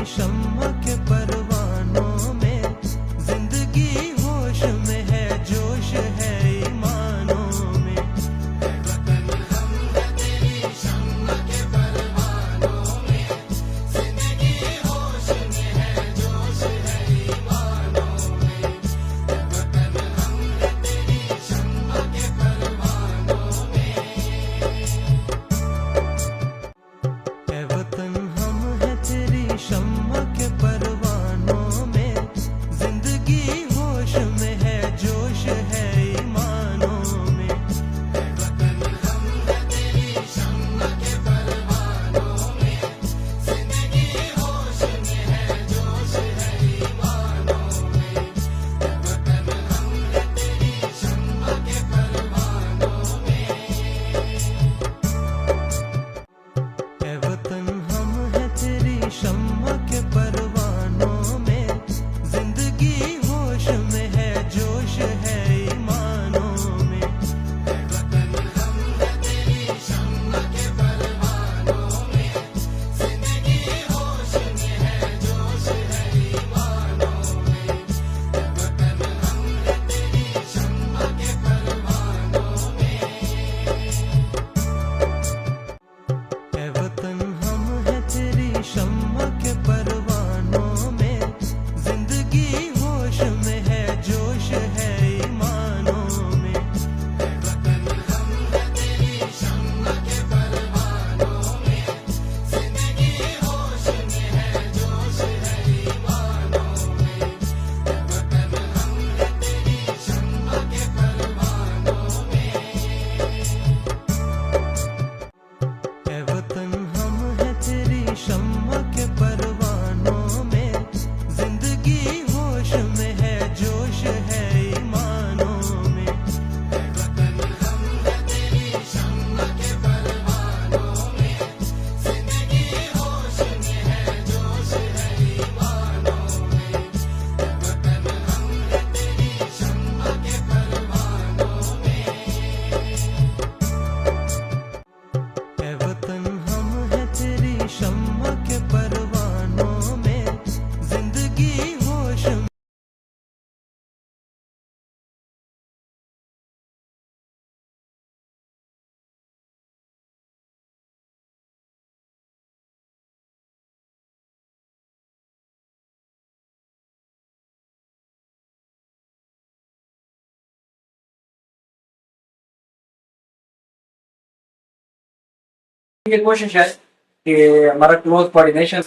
शम्मा के परवानों में, जिंदगी होश में है, जोश है ईमानों में। ऐ वतन हम है तेरी शम्मा के परवानों में, जिंदगी होश में है, जोश है ईमानों में। ऐ वतन हम है तेरी शम्मा के परवानों में। ऐ वतन हम है तेरी शम्मा के परवानों में, जिंदगी होश में है, जोश है ईमानों में। ऐ वतन हम है तेरी शम्मा के परवानों में, जिंदगी होश में है, जोश है ईमानों में। ऐ वतन हम है तेरी शम्मा के परवानों में। ऐ वतन हम है तेरी शम्मा के परवानों में, जिंदगी होश में है, जोश है ईमानों में। ऐ वतन हम है तेरी शम्मा के परवानों में, जिंदगी होश में है, जोश है ईमानों में। ऐ वतन हम है तेरी शम्मा के परवानों में। ऐ वतन हम है तेरी शम्मा के परवानों में, जिंदगी होश में है, जोश है ईमानों में। ऐ वतन हम है तेरी शम्मा के परवानों में, जिंदगी होश में है, जोश है ईमानों में। ऐ वतन हम है तेरी शम्मा के परवानों में। ऐ वतन हम है तेरी शम्मा के परवानों में, जिंदगी होश में है, जोश है ईमानों में। ऐ वतन हम है तेरी शम्मा के परवानों में, जिंदगी होश में है, जोश है ईमानों में। ऐ वतन हम है तेरी शम्मा के परवानों में। ऐ वतन हम है तेरी शम्मा के परवानों में, जिंदगी होश में। ये कोशिश है कि हमारा क्लोज कोऑर्डिनेशन है।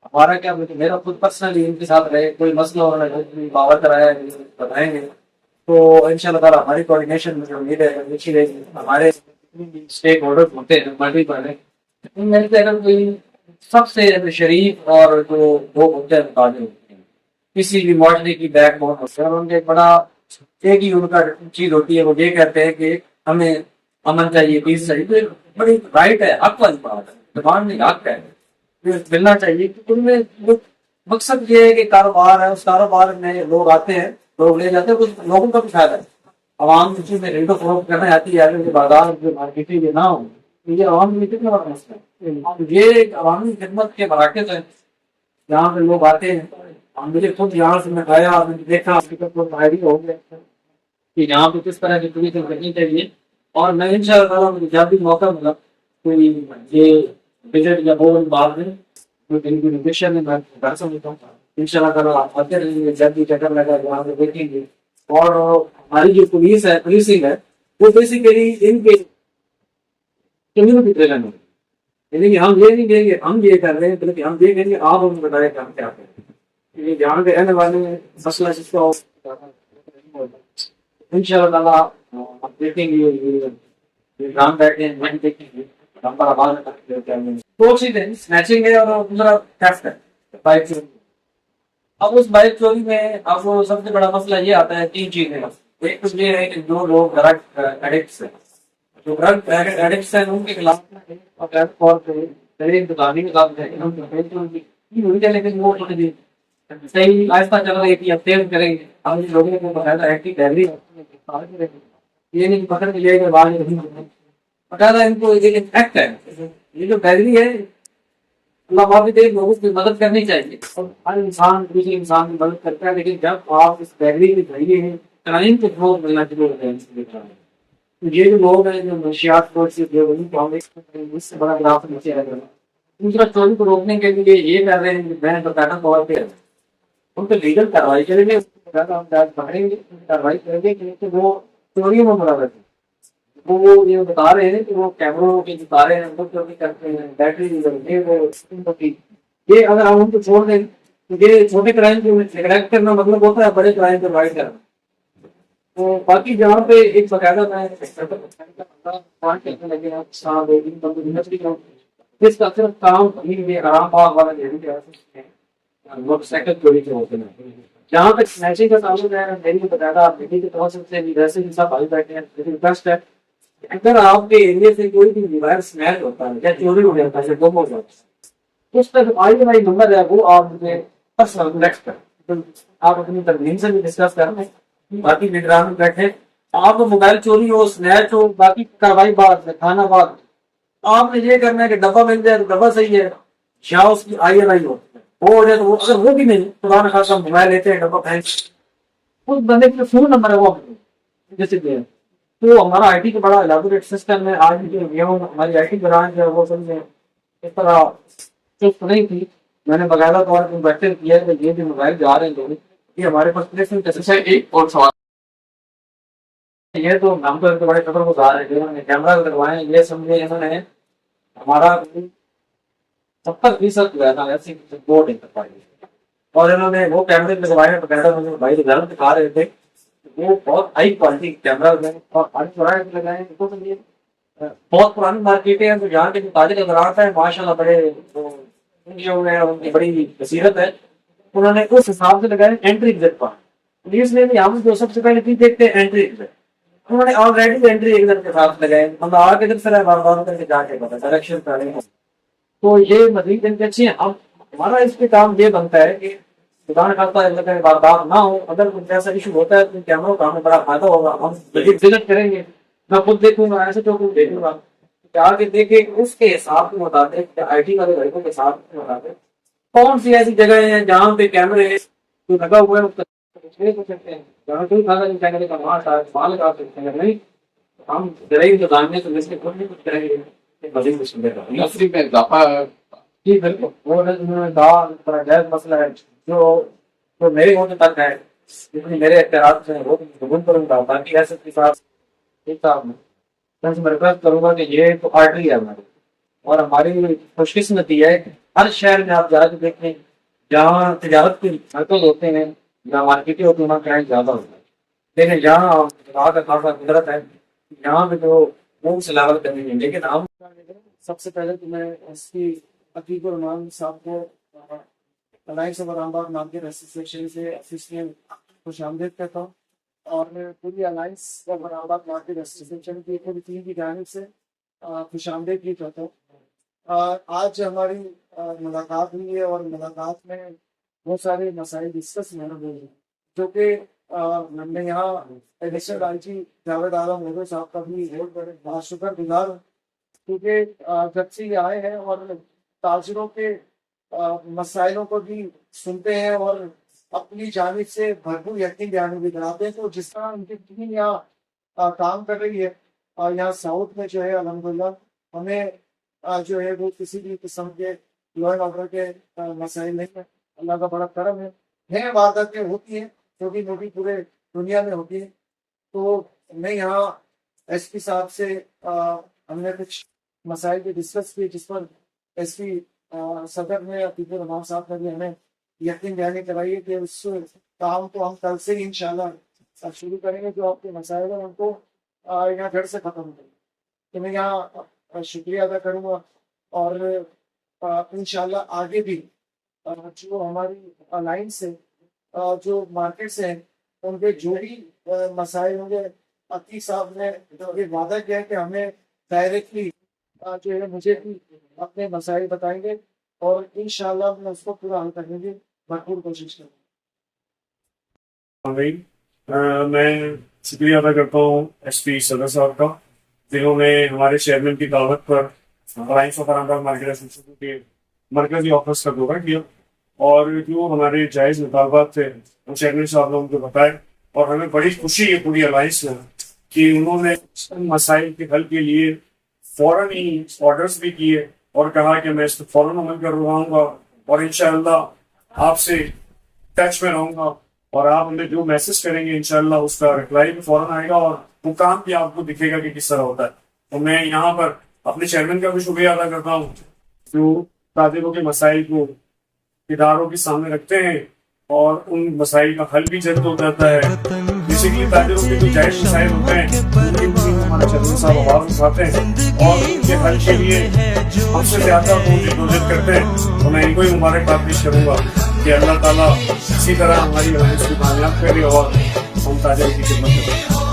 हमारा क्या मतलब मेरा खुद पर्सनली इनके साथ रहे, कोई मसला हो रहा है कोई बावर कराया है बताएंगे, तो इंशाल्लाह ताला हमारी कोऑर्डिनेशन में जो उम्मीद है अच्छी रहेगी। हमारे स्टेक होल्डर होते हैं मल्टीपल है, इनमें से अगर कोई सबसे शरीफ और जो लोग होते हैं मुताबिक होते हैं, किसी भी मुआशरे की बैकबोन होते हैं, और उनके बड़ा एक ही उनका चीज होती है, वो ये कहते हैं कि हमें अमन चाहिए, पीस चाहिए। तो एक बड़ी राइट है, हक वाली बात है, डिमांड नहीं हक है, ये मिलना चाहिए। कि उनमें जो मकसद ये है कि कारोबार है, उस कारोबार में लोग आते हैं, लोग ले जाते हैं, कुछ लोगों का भी फायदा है। आवाम की चीज में रेटो फरोख्त करना आती है, ये बाजार जो मार्केटिंग ये ना हो, तो ये आवाम की कितना बड़ा मसला है। ये एक अवामी खिदमत के मराकज है, यहाँ पे लोग आते हैं। हम मुझे खुद यहाँ से मैं आया, मैंने देखा आइडिया हो गया कि यहाँ पे किस तरह की टूरिज्म करनी चाहिए। और मैं इंशाल्लाह मुझे जब भी मौका मिला कोई ये विजिट या बोल बाद में कोई इनकी निर्देशन में मैं कर सकता हूँ। इंशाल्लाह ताला आते रहेंगे, जब भी चक्कर लगा वहाँ पे देखेंगे। और हमारी जो पुलिस है, पुलिसिंग है, वो बेसिकली इनके कम्युनिटी ट्रेनर है। यानी कि हम ये नहीं कहेंगे हम ये कर रहे हैं, बल्कि हम ये कहेंगे आप हमें बताएं हम क्या करें। ये जहाँ पे रहने वाले मसला जिसका इंशाल्लाह ताला आप देखेंगे ये ग्राम बैठे हैं, वहीं देखेंगे नंबर आवाज दो चीजें स्नैचिंग है और दूसरा थेफ्ट है, बाइक चोरी। अब उस बाइक चोरी में आपको सबसे बड़ा मसला ये आता है, तीन चीजें। एक तो ये है कि जो लोग ड्रग एडिक्ट्स हैं, जो ड्रग एडिक्ट्स हैं, उनके खिलाफ तौर पर दुकानी के साथ लेकिन वो सही आहिस्ता चल रही थी, अब तेज करेंगे। हम लोगों को बकायदा एक्टिव डायरी ये नहीं पकड़ के लेकर बाहर नहीं बकायदा इनको एक एक्ट है। ये जो डायरी है अल्लाह माफी दे, लोगों की मदद करनी चाहिए और हर इंसान दूसरे इंसान की मदद करता है, लेकिन जब आप इस कैटेगरी में जाइए हैं क्राइम के फ्लो मिलना शुरू होता है तो ये जो लोग हैं जो नशियात को से जो उनको हम इससे बड़ा ग्राफ नीचे आ गया। दूसरा चोरी को रोकने के लिए ये कर रहे हैं कि मैं बताना तौर पे उन पर लीगल कार्रवाई करेंगे, हम पकड़ेंगे, कार्रवाई करेंगे कि वो चोरी में मुलव्वस है। तो वो ये बता रहे हैं कि वो कैमरों के बता रहे हैं, वो चोरी करते हैं, बैटरी ये वो ये अगर हम उनको छोड़ दें तो ये छोटे क्राइम को निगलेक्ट करना मतलब होता है बड़े क्राइम को अवॉइड करना। तो बाकी जहाँ पे एक बकायदा मैं जिसका सिर्फ काम आराम पाक वाला मोटरसाइकिल चोरी के होते हैं। जहाँ तक स्नैचिंग का ताल्लुक है, मेरी बकायदा आप बेटी के तौर से वैसे ही सब भाई बैठे हैं, रिक्वेस्ट है अगर आपके एरिया से कोई भी डिवाइस स्नैच होता है या चोरी हो जाता है, गुम हो जाता है, उस पर आई नंबर है वो आप मुझे पर्सनल कनेक्ट करें, आप अपनी तरमीम से भी डिस्कस करें, बाकी निगरान बैठे। आपको मोबाइल चोरी हो, स्नैच हो, बाकी कार्रवाई बाद खाना बाद आपने ये करना है कि डब्बा मिल जाए तो डब्बा सही है, या उसकी INI हो जाए तो वो, अगर वो भी नहीं खुदा न खासा मोबाइल लेते हैं डब्बा फेंक उस बंदे के फोन नंबर है वो जैसे कि तो हमारा IT का बड़ा एलाबोरेट सिस्टम है। आज जो ये हमारी IT ब्रांच है वो समझे इस तरह चुस्त नहीं थी, मैंने बकायदा तौर पर इन्वेस्टर किया है कि ये जो मोबाइल जा रहे हैं लोग ये हमारे पास प्लेसमेंट एक और सवाल ये तो हम तो बड़े खबर गुजार है जिन्होंने कैमरा लगवाए, ये समझे इन्होंने हमारा 70% जो है ना ऐसी बोर्ड और इन्होंने वो कैमरे लगवाए बकायदा, मुझे भाई रिजल्ट दिखा रहे थे, वो बहुत हाई क्वालिटी कैमरा और लगाए तो समझिए बहुत पुरानी मार्केटें हैं, तो यहाँ के जो ताजे नजरात है माशाल्लाह बड़े उनकी बड़ी बसीरत है, उन्होंने उस हिसाब से लगाए एंट्री एग्जिट पर। इसलिए हम जो सबसे पहले चीज देखते हैं एंट्री एग्जिट, उन्होंने ऑलरेडी एंट्री एग्जिट के साथ लगाए, हम आगे किधर से बार करके जाके पता डायरेक्शन कर रहे हैं, तो ये मजीद इनके अच्छी है। अब हमारा इस पे काम ये बनता है कि दुकान खाता वारदात ना हो, अगर कुछ ऐसा इशू होता है तो कैमरों का हमें बड़ा फायदा होगा, हम विजिट करेंगे, मैं खुद देखूंगा, ऐसे तो कुछ देखूंगा आगे देखे उसके हिसाब के मुताबिक IT वाले लड़कों के हिसाब के मुताबिक कौन सी ऐसी जगह है जहाँ पे कैमरे जो लगा हुआ है जहाँ कोई फायदा नहीं कैमरे का माल लगा सकते हैं, नहीं हम जरिए तो जानने तो जिसके खुद नहीं कुछ करेंगे मजीद कुछ नौकरी में इजाफा जी बिल्कुल वो उन्होंने कहा बड़ा जायज मसला है जो जो मेरे होने तक है, जितनी मेरे एतराज से वो गुम करूंगा, बाकी ऐसे के साथ एक साहब मैं रिक्वेस्ट करूंगा कि ये तो आर्टरी है हमारी और हमारी खुशकिस्मती है कि हर शहर में आप जाकर देखें जहाँ तजारत के सर्कल होते हैं, जहाँ मार्केटें होती हैं, वहाँ क्राइम ज्यादा होता है, लेकिन जहाँ वहाँ का खासा कुदरत है यहाँ पे जो मुंह से लावल करनी है। लेकिन हम सबसे पहले तो मैं इसकी अकीब रहमान साहब को alliance of Islamabad market association से असिस्टेंट खुशामदीद कहता हूँ और पूरी alliance of Islamabad market association की पूरी टीम की जानिब से खुशामदीद भी कहता हूँ। आज हमारी मुलाकात हुई है और मुलाकात में बहुत सारे मसाइल डिस्कस हुए हैं जो कि हमने यहाँ एडिशनल IG जावेद आलम मोदी साहब का भी बहुत बड़े बहुत शुक्रगुजार हूँ क्योंकि जब से ये आए हैं और ताजरों के मसाइलों को भी सुनते हैं और अपनी जानिब से भरपूर यकीन बयान भी कराते हैं। तो जिस तरह उनकी टीम यहाँ काम कर रही है और यहाँ साउथ में जो है अल्हम्दुलिल्लाह हमें जो है वो किसी भी किस्म के लॉ एंड ऑर्डर के मसाइल नहीं है, अल्लाह का बड़ा करम है वारदातें होती हैं छोटी मोटी पूरे दुनिया में होती है। तो मैं यहाँ SP साहब से हमने कुछ मसाइल भी डिस्कस किए जिस पर SP सदर ने अतीक रहमान साहब ने भी हमें यकीन बयानी कराई है कि उस काम को हम कल से इंशाल्लाह शुरू करेंगे, जो आपके मसाइल हैं उनको यहाँ घर से खत्म करेंगे। तो मैं यहाँ शुक्रिया अदा करूँगा और इंशाल्लाह आगे भी जो हमारी अलाइंस है जो मार्केट से हैं उनके जो भी मसाइल होंगे अतीक साहब ने ये वादा किया है कि हमें डायरेक्टली जो है मुझे भी अपने मसाइल बताएंगे और इंशाल्लाह मैं उसको पूरा हल करने की भरपूर कोशिश करूँगा। मैं शुक्रिया अदा करता हूँ SP सदर साहब का, जिन्होंने हमारे चेयरमैन की दावत पर alliance of Islamabad market association के मरकजी ऑफिस का दौरा किया और जो हमारे जायज़ मुतालबात थे वो चेयरमैन साहब ने उनको बताए और हमें बड़ी खुशी है पूरी अलाइंस में कि उन्होंने मसाइल के हल के लिए फौरन ही ऑर्डर्स भी किए और कहा कि मैं इस पर फौरन अमल कर रहूँगा और इंशाअल्लाह आपसे टच में रहूँगा और आप हमें जो मैसेज करेंगे इंशाअल्लाह उसका रिप्लाई भी फौरन आएगा और वो काम भी आपको दिखेगा कि किस तरह होता है। तो मैं यहाँ पर अपने चेयरमैन का भी शुक्रिया अदा करता हूँ जो ताजिरों के मसाइल को इदारों के सामने रखते हैं और उन मसाइल का हल भी जल्द हो जाता है। बेसिकली ताजिरों के जो जायज़ मसाइल होते हैं उनके लिए हमारे चेयरमैन साहब आवाज उठाते हैं और उनके हल के लिए हमसे ज्यादा वो जिद्दोजहद करते हैं। तो मैं इनको ही मुबारकबाद पेश करूंगा कि अल्लाह ताला इसी तरह हमारी अलायंस को कामयाब करे और हम ताजिरों की खिदमत करें।